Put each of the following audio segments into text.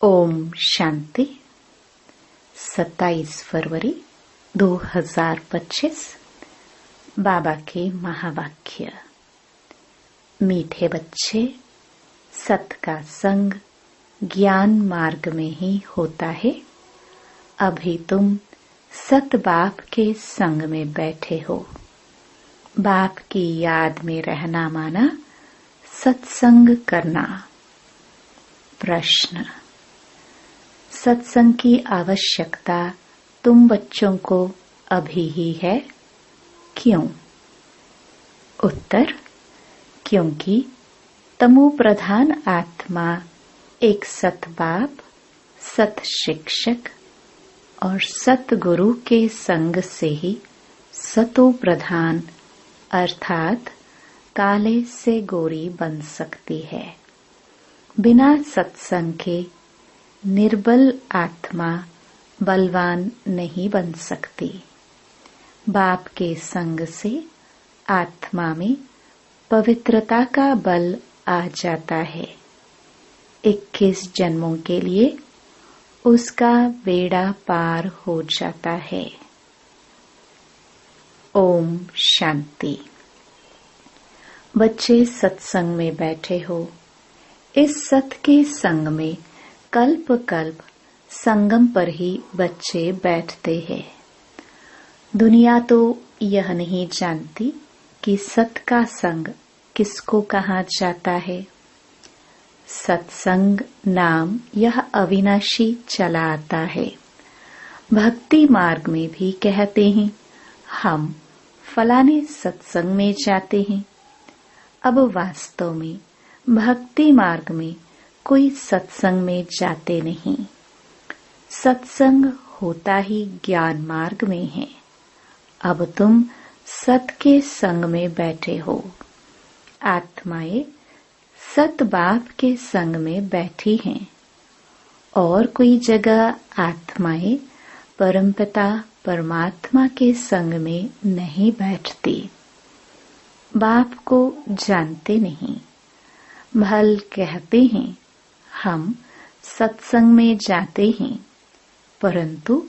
ओम शांति। 27 फरवरी 2025। बाबा के महावाक्य। मीठे बच्चे, सत का संग ज्ञान मार्ग में ही होता है। अभी तुम सत बाप के संग में बैठे हो। बाप की याद में रहना माना सत्संग करना। प्रश्न: सत्संग की आवश्यकता तुम बच्चों को अभी ही है, क्यों? उत्तर: क्योंकि तमो प्रधान आत्मा एक सत बाप, सत शिक्षक और सत गुरु के संग से ही सतो प्रधान अर्थात काले से गोरी बन सकती है। बिना सत्संग के निर्बल आत्मा बलवान नहीं बन सकती। बाप के संग से आत्मा में पवित्रता का बल आ जाता है। 21 जन्मों के लिए उसका बेड़ा पार हो जाता है। ओम शांति। बच्चे सत्संग में बैठे हो। इस सत के संग में कल्प कल्प संगम पर ही बच्चे बैठते हैं। दुनिया तो यह नहीं जानती कि सत का संग किसको कहा जाता है। सत्संग नाम यह अविनाशी चला आता है। भक्ति मार्ग में भी कहते हैं हम फलाने सत्संग में जाते हैं। अब वास्तव में भक्ति मार्ग में कोई सत्संग में जाते नहीं। सत्संग होता ही ज्ञान मार्ग में है। अब तुम सत के संग में बैठे हो। आत्माएं सत बाप के संग में बैठी हैं और कोई जगह आत्माएं परमपिता परमात्मा के संग में नहीं बैठती। बाप को जानते नहीं। भल कहते हैं हम सत्संग में जाते हैं, परंतु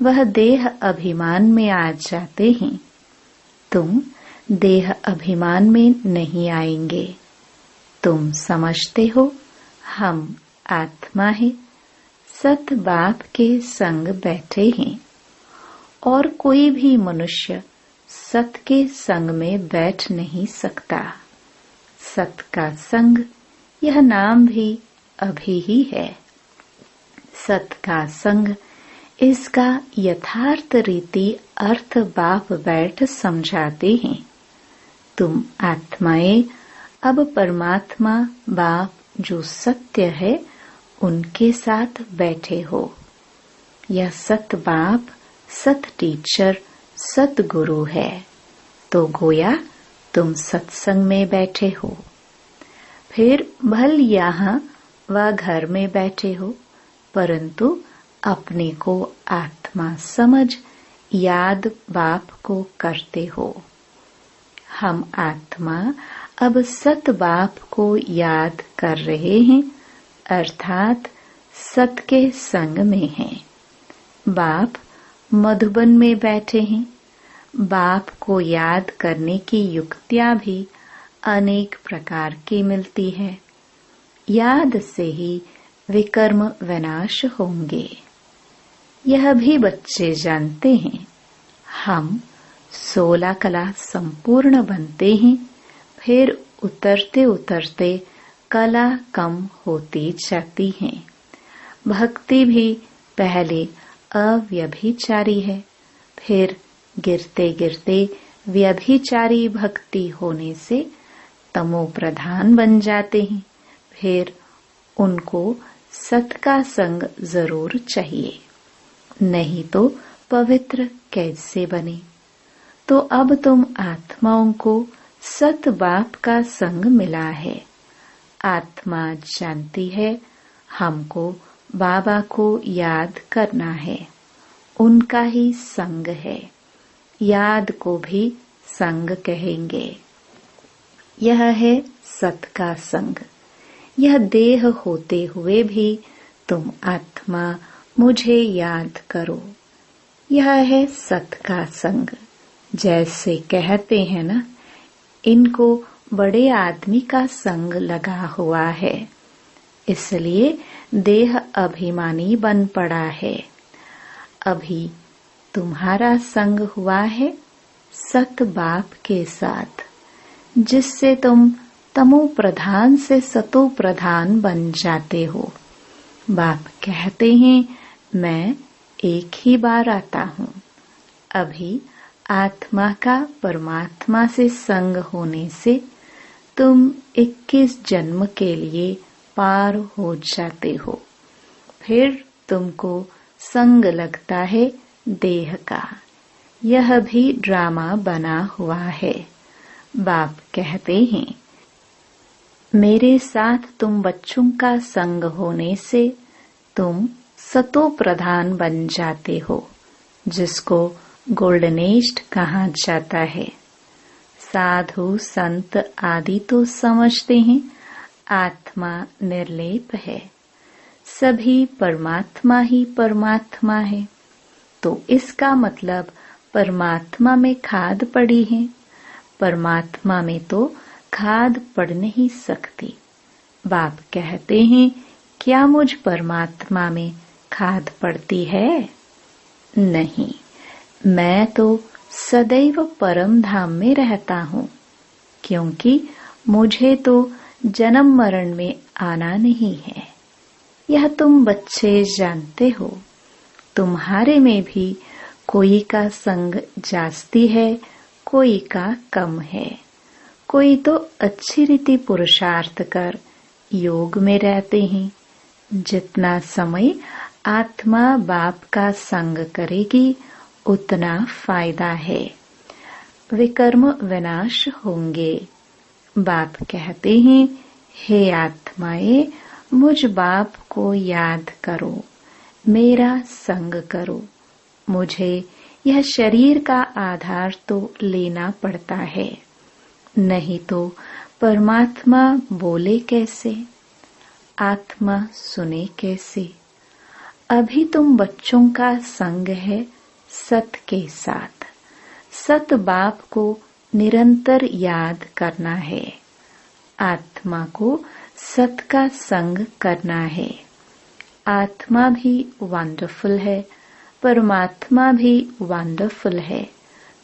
वह देह अभिमान में आ जाते हैं। तुम देह अभिमान में नहीं आएंगे। तुम समझते हो हम आत्मा है, सत बाप के संग बैठे हैं और कोई भी मनुष्य सत के संग में बैठ नहीं सकता। सत का संग यह नाम भी अभी ही है। सत का संग इसका यथार्थ रीति अर्थ बाप बैठ समझाते हैं। तुम आत्माएं अब परमात्मा बाप जो सत्य है उनके साथ बैठे हो। यह सत बाप, सत टीचर, सत गुरु है। तो गोया तुम सत्संग में बैठे हो। फिर भल यहाँ व घर में बैठे हो, परंतु अपने को आत्मा समझ याद बाप को करते हो। हम आत्मा अब सत बाप को याद कर रहे हैं, अर्थात सत के संग में हैं। बाप मधुबन में बैठे हैं। बाप को याद करने की युक्तियां भी अनेक प्रकार की मिलती है। याद से ही विकर्म विनाश होंगे। यह भी बच्चे जानते हैं हम 16 कला संपूर्ण बनते हैं, फिर उतरते उतरते कला कम होती जाती है। भक्ति भी पहले अव्यभिचारी है, फिर गिरते गिरते व्यभिचारी भक्ति होने से तमो प्रधान बन जाते हैं। फिर उनको सत का संग जरूर चाहिए, नहीं तो पवित्र कैसे बने। तो अब तुम आत्माओं को सत बाप का संग मिला है। आत्मा जानती है हमको बाबा को याद करना है, उनका ही संग है। याद को भी संग कहेंगे। यह है सत का संग। यह देह होते हुए भी तुम आत्मा मुझे याद करो। यह है सत का संग। जैसे कहते हैं ना, इनको बड़े आदमी का संग लगा हुआ है, इसलिए देह अभिमानी बन पड़ा है। अभी तुम्हारा संग हुआ है सत बाप के साथ, जिससे तुम तमो प्रधान से सतो प्रधान बन जाते हो। बाप कहते हैं, मैं एक ही बार आता हूँ। अभी आत्मा का परमात्मा से संग होने से तुम 21 जन्म के लिए पार हो जाते हो। फिर तुमको संग लगता है देह का। यह भी ड्रामा बना हुआ है। बाप कहते हैं, मेरे साथ तुम बच्चों का संग होने से तुम सतो प्रधान बन जाते हो, जिसको गोल्डन एज कहा जाता है। साधु संत आदि तो समझते हैं आत्मा निर्लेप है, सभी परमात्मा ही परमात्मा है। तो इसका मतलब परमात्मा में खाद पड़ी है। परमात्मा में तो खाद पड़ नहीं सकती। बाप कहते हैं, क्या मुझ परमात्मा में खाद पड़ती है? नहीं, मैं तो सदैव परम धाम में रहता हूँ, क्योंकि मुझे तो जन्म मरण में आना नहीं है। यह तुम बच्चे जानते हो। तुम्हारे में भी कोई का संग जास्ती है, कोई का कम है। कोई तो अच्छी रीति पुरुषार्थ कर योग में रहते हैं। जितना समय आत्मा बाप का संग करेगी, उतना फायदा है। विकर्म विनाश होंगे। बाप कहते हैं, हे आत्माएं, मुझ बाप को याद करो, मेरा संग करो। मुझे यह शरीर का आधार तो लेना पड़ता है, नहीं तो परमात्मा बोले कैसे, आत्मा सुने कैसे। अभी तुम बच्चों का संग है सत के साथ। सत बाप को निरंतर याद करना है। आत्मा को सत का संग करना है। आत्मा भी वंडरफुल है, परमात्मा भी वंडरफुल है,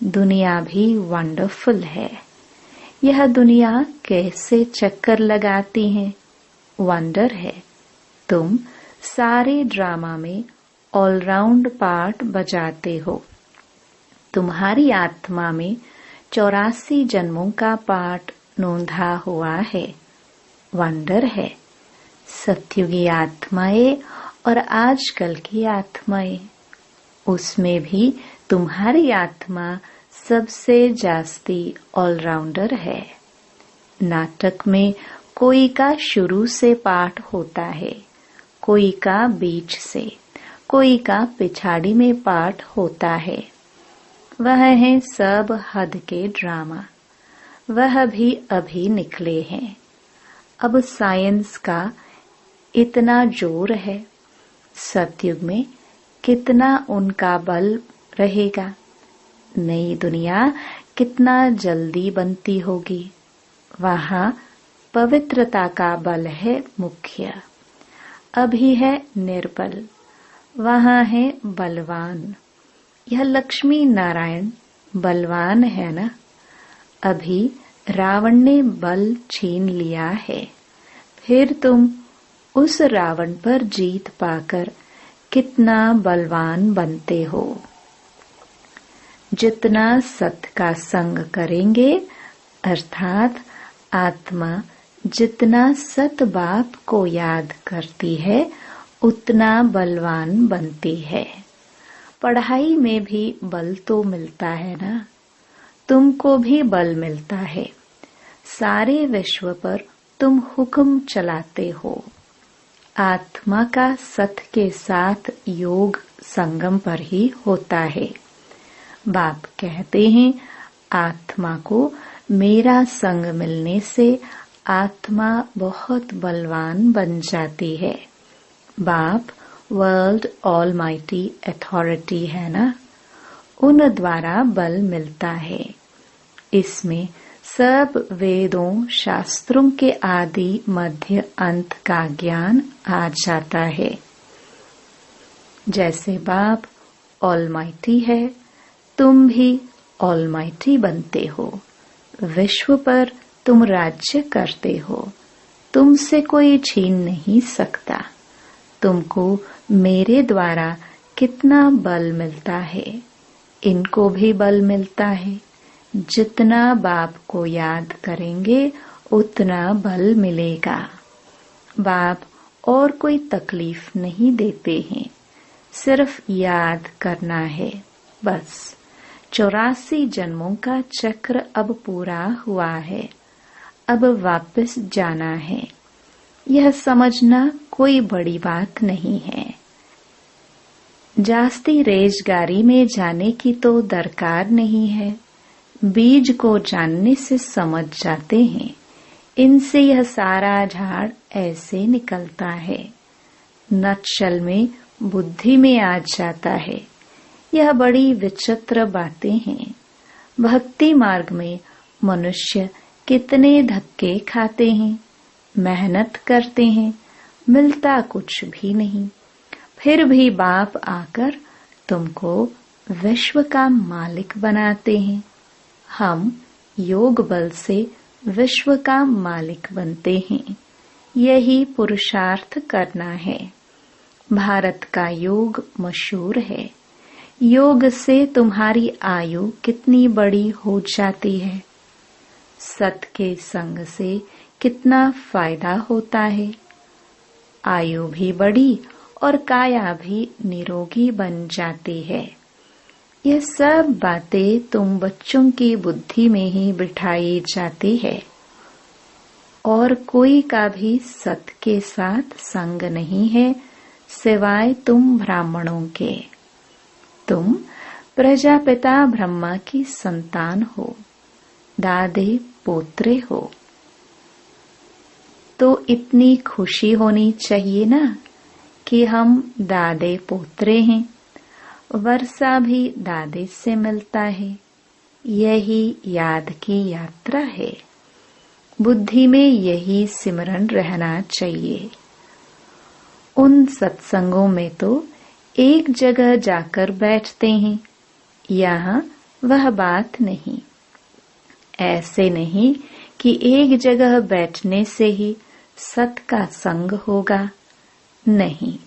दुनिया भी वंडरफुल है। यह दुनिया कैसे चक्कर लगाती है, वंडर है। तुम सारे ड्रामा में ऑलराउंड पार्ट बजाते हो। तुम्हारी आत्मा में 84 जन्मों का पार्ट नोंधा हुआ है, वंडर है। सत्युगी आत्माएं और आजकल की आत्माएं, उसमें भी तुम्हारी आत्मा सबसे जास्ती ऑलराउंडर है। नाटक में कोई का शुरू से पाठ होता है, कोई का बीच से, कोई का पिछाड़ी में पाठ होता है। वह है सब हद के ड्रामा। वह भी अभी निकले हैं। अब साइंस का इतना जोर है, सतयुग में कितना उनका बल रहेगा। नई दुनिया कितना जल्दी बनती होगी। वहाँ पवित्रता का बल है मुख्य। अभी है निर्बल, वहाँ है बलवान। यह लक्ष्मी नारायण बलवान है ना। अभी रावण ने बल छीन लिया है, फिर तुम उस रावण पर जीत पाकर कितना बलवान बनते हो। जितना सत का संग करेंगे, अर्थात आत्मा जितना सत बाप को याद करती है, उतना बलवान बनती है। पढ़ाई में भी बल तो मिलता है ना, तुमको भी बल मिलता है। सारे विश्व पर तुम हुक्म चलाते हो। आत्मा का सत के साथ योग संगम पर ही होता है। बाप कहते हैं, आत्मा को मेरा संग मिलने से आत्मा बहुत बलवान बन जाती है। बाप वर्ल्ड ऑलमाइटी अथॉरिटी है ना, उन द्वारा बल मिलता है। इसमें सब वेदों शास्त्रों के आदि मध्य अंत का ज्ञान आ जाता है। जैसे बाप ऑलमाइटी है, तुम भी ऑलमाइटी बनते हो। विश्व पर तुम राज्य करते हो, तुमसे कोई छीन नहीं सकता। तुमको मेरे द्वारा कितना बल मिलता है, इनको भी बल मिलता है। जितना बाप को याद करेंगे उतना बल मिलेगा। बाप और कोई तकलीफ नहीं देते हैं, सिर्फ याद करना है बस। 84 जन्मों का चक्र अब पूरा हुआ है, अब वापस जाना है। यह समझना कोई बड़ी बात नहीं है। जास्ती रेजगारी में जाने की तो दरकार नहीं है। बीज को जानने से समझ जाते हैं, इनसे यह सारा झाड़ ऐसे निकलता है। नक्शल में बुद्धि में आ जाता है। यह बड़ी विचित्र बातें हैं। भक्ति मार्ग में मनुष्य कितने धक्के खाते हैं, मेहनत करते हैं, मिलता कुछ भी नहीं। फिर भी बाप आकर तुमको विश्व का मालिक बनाते हैं। हम योग बल से विश्व का मालिक बनते हैं। यही पुरुषार्थ करना है। भारत का योग मशहूर है। योग से तुम्हारी आयु कितनी बड़ी हो जाती है। सत के संग से कितना फायदा होता है। आयु भी बड़ी और काया भी निरोगी बन जाती है। यह सब बातें तुम बच्चों की बुद्धि में ही बिठाई जाती है और कोई का भी सत के साथ संग नहीं है सिवाय तुम ब्राह्मणों के। तुम प्रजापिता ब्रह्मा की संतान हो, दादे पोत्रे हो, तो इतनी खुशी होनी चाहिए ना कि हम दादे पोत्रे हैं। वर्षा भी दादे से मिलता है। यही याद की यात्रा है। बुद्धि में यही सिमरन रहना चाहिए। उन सत्संगों में तो एक जगह जाकर बैठते हैं, यहाँ वह बात नहीं। ऐसे नहीं कि एक जगह बैठने से ही सत का संग होगा। नहीं,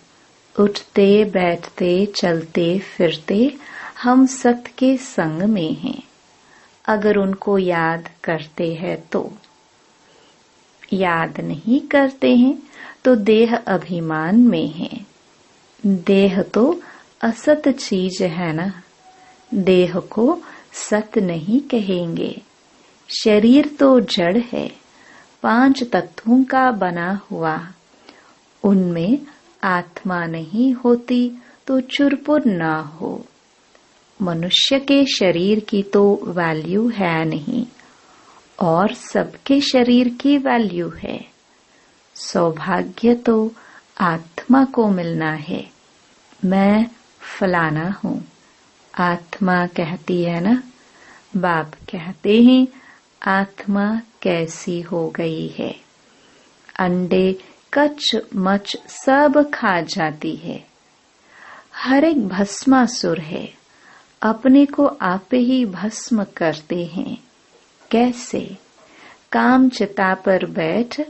उठते बैठते चलते फिरते हम सत के संग में हैं, अगर उनको याद करते हैं तो। याद नहीं करते हैं तो देह अभिमान में है। देह तो असत चीज है ना, देह को सत नहीं कहेंगे। शरीर तो जड़ है, 5 तत्वों का बना हुआ। उनमें आत्मा नहीं होती तो चुरपुर ना हो। मनुष्य के शरीर की तो वैल्यू है नहीं और सबके शरीर की वैल्यू है। सौभाग्य तो आत्मा को मिलना है। मैं फलाना हूँ, आत्मा कहती है ना। बाप कहते हैं आत्मा कैसी हो गई है। अंडे कच मच सब खा जाती है। हर एक भस्मासुर है, अपने को आप ही भस्म करते हैं। कैसे? काम चिता पर बैठ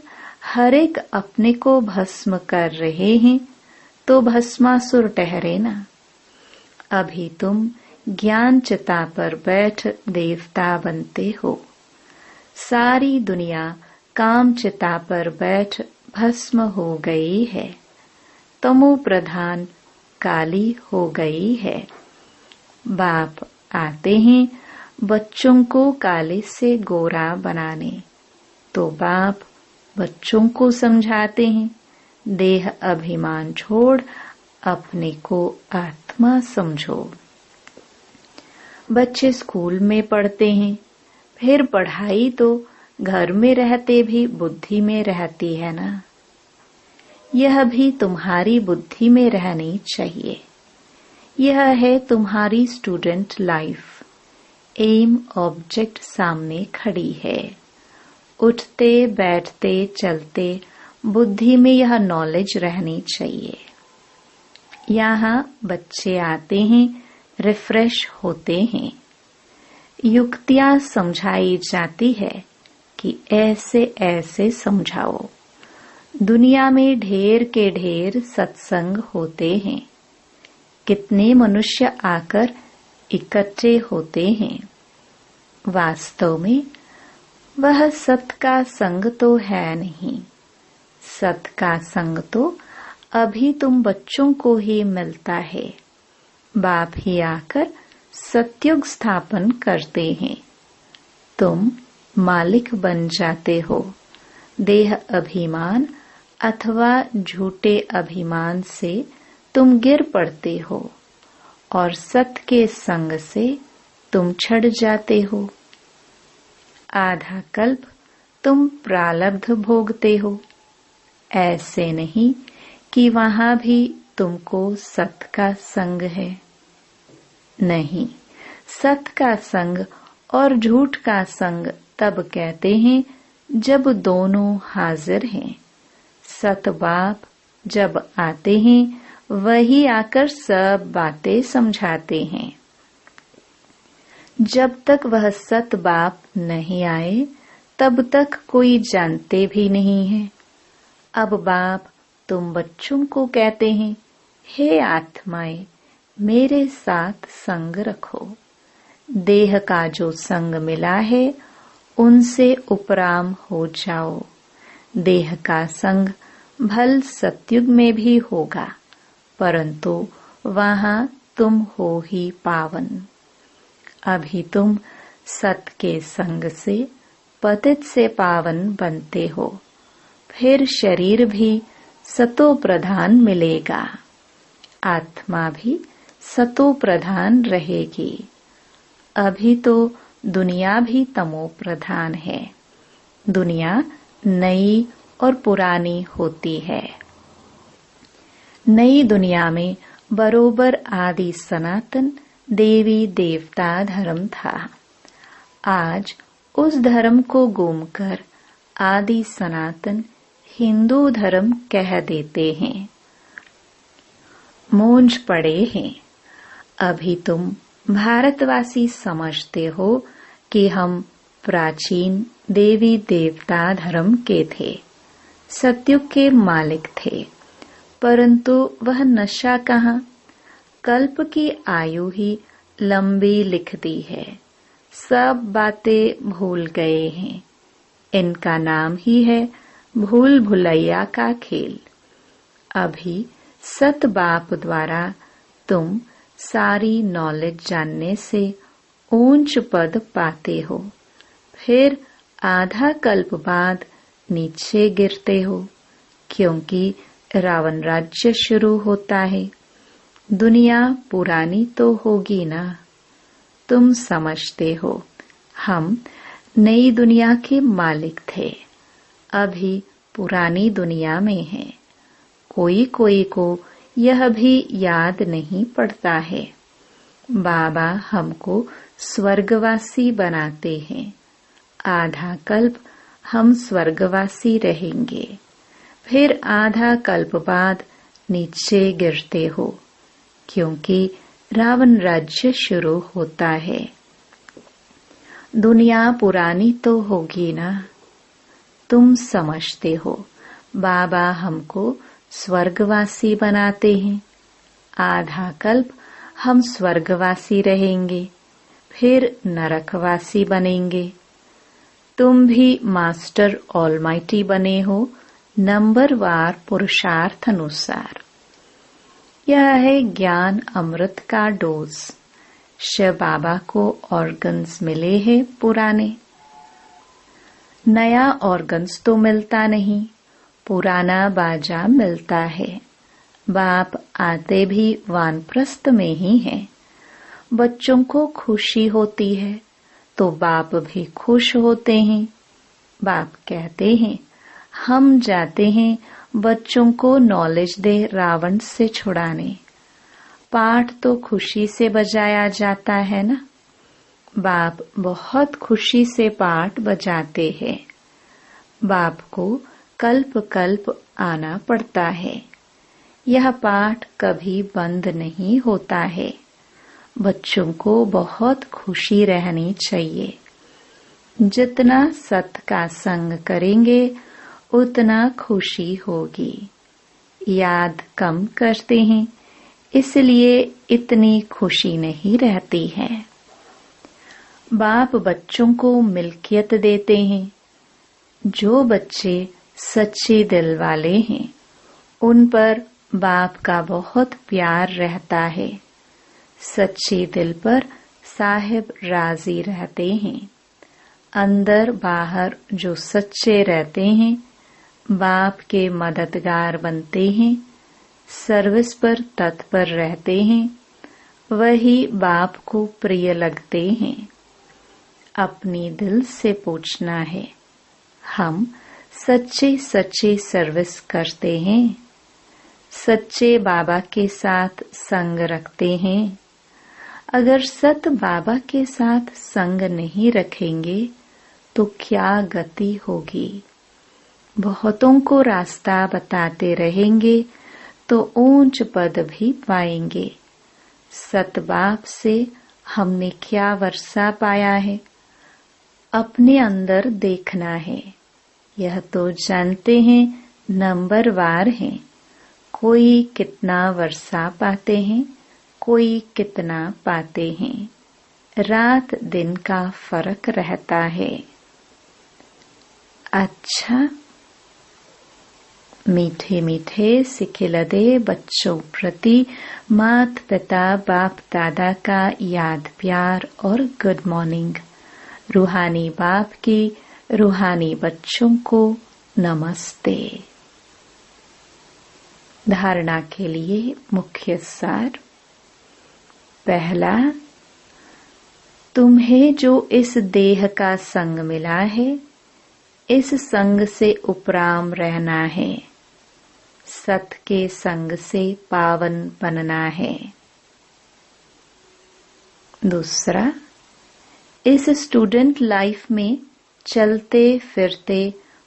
हर एक अपने को भस्म कर रहे हैं तो भस्मासुर ठहरे ना। अभी तुम ज्ञान चिता पर बैठ देवता बनते हो। सारी दुनिया काम चिता पर बैठ भस्म हो गई है। तमो प्रधान काली हो गई है। बाप आते हैं बच्चों को काले से गोरा बनाने, तो बाप बच्चों को समझाते हैं देह अभिमान छोड़ अपने को आत्मा समझो। बच्चे स्कूल में पढ़ते हैं, फिर पढ़ाई तो घर में रहते भी बुद्धि में रहती है ना। यह भी तुम्हारी बुद्धि में रहनी चाहिए। यह है तुम्हारी स्टूडेंट लाइफ। एम ऑब्जेक्ट सामने खड़ी है। उठते बैठते चलते बुद्धि में यह नॉलेज रहनी चाहिए। यहाँ बच्चे आते हैं, रिफ्रेश होते हैं। युक्तियां समझाई जाती है कि ऐसे ऐसे समझाओ। दुनिया में ढेर के ढेर सत्संग होते हैं। कितने मनुष्य आकर इकट्ठे होते हैं। वास्तव में वह सत का संग तो है नहीं। सत का संग तो अभी तुम बच्चों को ही मिलता है। बाप ही आकर सत्युग स्थापन करते हैं। तुम मालिक बन जाते हो। देह अभिमान अथवा झूठे अभिमान से तुम गिर पड़ते हो और सत्य के संग से तुम छड़ जाते हो। आधा कल्प तुम प्रारब्ध भोगते हो। ऐसे नहीं कि वहां भी तुमको सत्य का संग है। नहीं, सत्य का संग और झूठ का संग तब कहते हैं जब दोनों हाजिर हैं। सत बाप जब आते हैं वही आकर सब बातें समझाते हैं। जब तक वह सत बाप नहीं आए तब तक कोई जानते भी नहीं है। अब बाप तुम बच्चों को कहते हैं, हे आत्माएं, मेरे साथ संग रखो। देह का जो संग मिला है उनसे उपराम हो जाओ। देह का संग भल सतयुग में भी होगा, परंतु वहां तुम हो ही पावन। अभी तुम सत के संग से पतित से पावन बनते हो। फिर शरीर भी सतो प्रधान मिलेगा। आत्मा भी सतो प्रधान रहेगी। अभी तो दुनिया भी तमो प्रधान है। दुनिया नई और पुरानी होती है। नई दुनिया में बरोबर आदि सनातन देवी देवता धर्म था। आज उस धर्म को घूमकर आदि सनातन हिंदू धर्म कह देते हैं। मूंझ पड़े हैं। अभी तुम भारतवासी समझते हो कि हम प्राचीन देवी देवता धर्म के थे, सतयुग के मालिक थे, परंतु वह नशा कहाँ। कल्प की आयु ही लंबी लिख दी है। सब बातें भूल गए हैं। इनका नाम ही है भूल भुलैया का खेल। अभी सत बाप द्वारा तुम सारी नॉलेज जानने से ऊंच पद पाते हो। फिर आधा कल्प बाद नीचे गिरते हो, क्योंकि रावण राज्य शुरू होता है। दुनिया पुरानी तो होगी ना। तुम समझते हो हम नई दुनिया के मालिक थे, अभी पुरानी दुनिया में हैं। कोई कोई को यह भी याद नहीं पड़ता है। बाबा हमको स्वर्गवासी बनाते हैं। आधा कल्प हम स्वर्गवासी रहेंगे। फिर आधा कल्प बाद नीचे गिरते हो, क्योंकि रावण राज्य शुरू होता है। दुनिया पुरानी तो होगी ना। तुम समझते हो बाबा हमको स्वर्गवासी बनाते हैं। आधा कल्प हम स्वर्गवासी रहेंगे, फिर नरकवासी बनेंगे। तुम भी मास्टर ऑलमाइटी बने हो, नंबरवार पुरुषार्थ अनुसार। यह है ज्ञान अमृत का डोज। शिव बाबा को ऑर्गन्स मिले हैं पुराने। नया ऑर्गन्स तो मिलता नहीं, पुराना बाजा मिलता है। बाप आते भी वानप्रस्थ में ही हैं। बच्चों को खुशी होती है तो बाप भी खुश होते हैं। बाप कहते हैं हम जाते हैं बच्चों को नॉलेज दे रावण से छुड़ाने। पाठ तो खुशी से बजाया जाता है ना। बाप बहुत खुशी से पाठ बजाते हैं। बाप को कल्प कल्प आना पड़ता है। यह पाठ कभी बंद नहीं होता है। बच्चों को बहुत खुशी रहनी चाहिए। जितना सत का संग करेंगे उतना खुशी होगी। याद कम करते हैं, इसलिए इतनी खुशी नहीं रहती है। बाप बच्चों को मिल्कियत देते हैं। जो बच्चे सच्चे दिल वाले हैं उन पर बाप का बहुत प्यार रहता है। सच्चे दिल पर साहिब राजी रहते हैं। अंदर बाहर जो सच्चे रहते हैं बाप के मददगार बनते हैं। सर्विस पर तत्पर रहते हैं, वही बाप को प्रिय लगते हैं। अपनी दिल से पूछना है, हम सच्चे सच्चे सर्विस करते हैं? सच्चे बाबा के साथ संग रखते हैं? अगर सत बाबा के साथ संग नहीं रखेंगे तो क्या गति होगी? बहुतों को रास्ता बताते रहेंगे तो ऊंच पद भी पाएंगे। सत बाप से हमने क्या वर्षा पाया है, अपने अंदर देखना है। यह तो जानते हैं नंबरवार हैं। कोई कितना वर्षा पाते हैं, कोई कितना पाते हैं। रात दिन का फर्क रहता है। अच्छा, मीठे मीठे सिखिलदे बच्चों प्रति मात पिता बाप दादा का याद प्यार और गुड मॉर्निंग। रूहानी बाप की रूहानी बच्चों को नमस्ते। धारणा के लिए मुख्य सार। पहला, तुम्हें जो इस देह का संग मिला है, इस संग से उपराम रहना है। सत के संग से पावन बनना है। दूसरा, इस स्टूडेंट लाइफ में चलते फिरते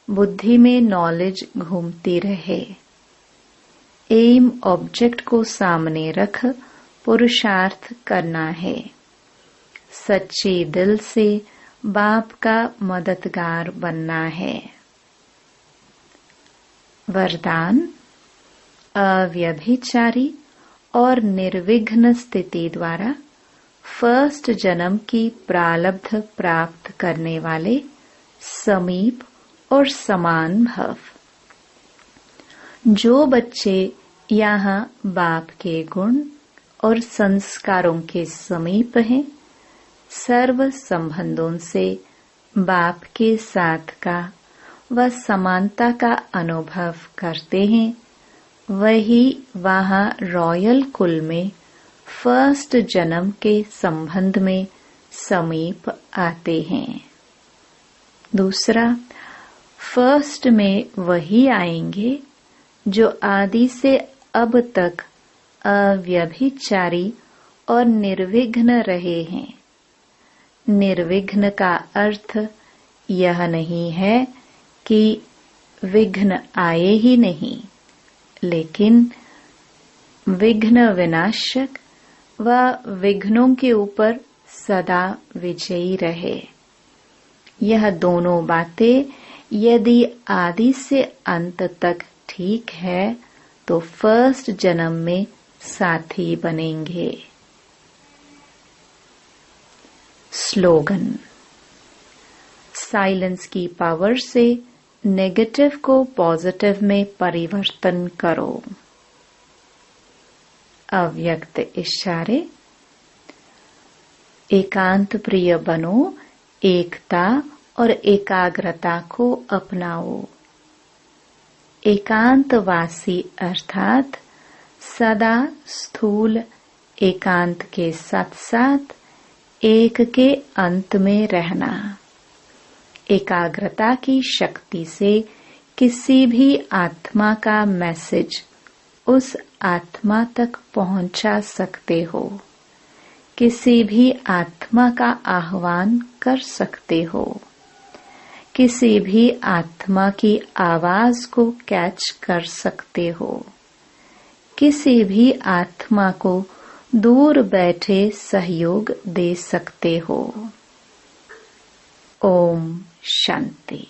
बुद्धि में नॉलेज घूमती रहे। एम ऑब्जेक्ट को सामने रख पुरुषार्थ करना है। सच्चे दिल से बाप का मददगार बनना है। वरदान, अव्यभिचारी और निर्विघ्न स्थिति द्वारा फर्स्ट जन्म की प्रारब्ध प्राप्त करने वाले समीप और समान भव। जो बच्चे यहाँ बाप के गुण और संस्कारों के समीप हैं, सर्व संबंधों से बाप के साथ का व समानता का अनुभव करते हैं, वही वहाँ रॉयल कुल में फर्स्ट जन्म के संबंध में समीप आते हैं। दूसरा, फर्स्ट में वही आएंगे जो आदि से अब तक अव्यभिचारी और निर्विघ्न रहे हैं। निर्विघ्न का अर्थ यह नहीं है कि विघ्न आए ही नहीं, लेकिन विघ्न विनाशक व विघ्नों के ऊपर सदा विजयी रहे। यह दोनों बातें यदि आदि से अंत तक ठीक है तो फर्स्ट जन्म में साथी बनेंगे। स्लोगन, साइलेंस की पावर से नेगेटिव को पॉजिटिव में परिवर्तन करो। अव्यक्त इशारे, एकांत प्रिय बनो, एकता और एकाग्रता को अपनाओ। एकांतवासी अर्थात सदा स्थूल एकांत के साथ साथ एक के अंत में रहना। एकाग्रता की शक्ति से किसी भी आत्मा का मैसेज उस आत्मा तक पहुंचा सकते हो। किसी भी आत्मा का आह्वान कर सकते हो। किसी भी आत्मा की आवाज को कैच कर सकते हो। किसी भी आत्मा को दूर बैठे सहयोग दे सकते हो। ओम शांति।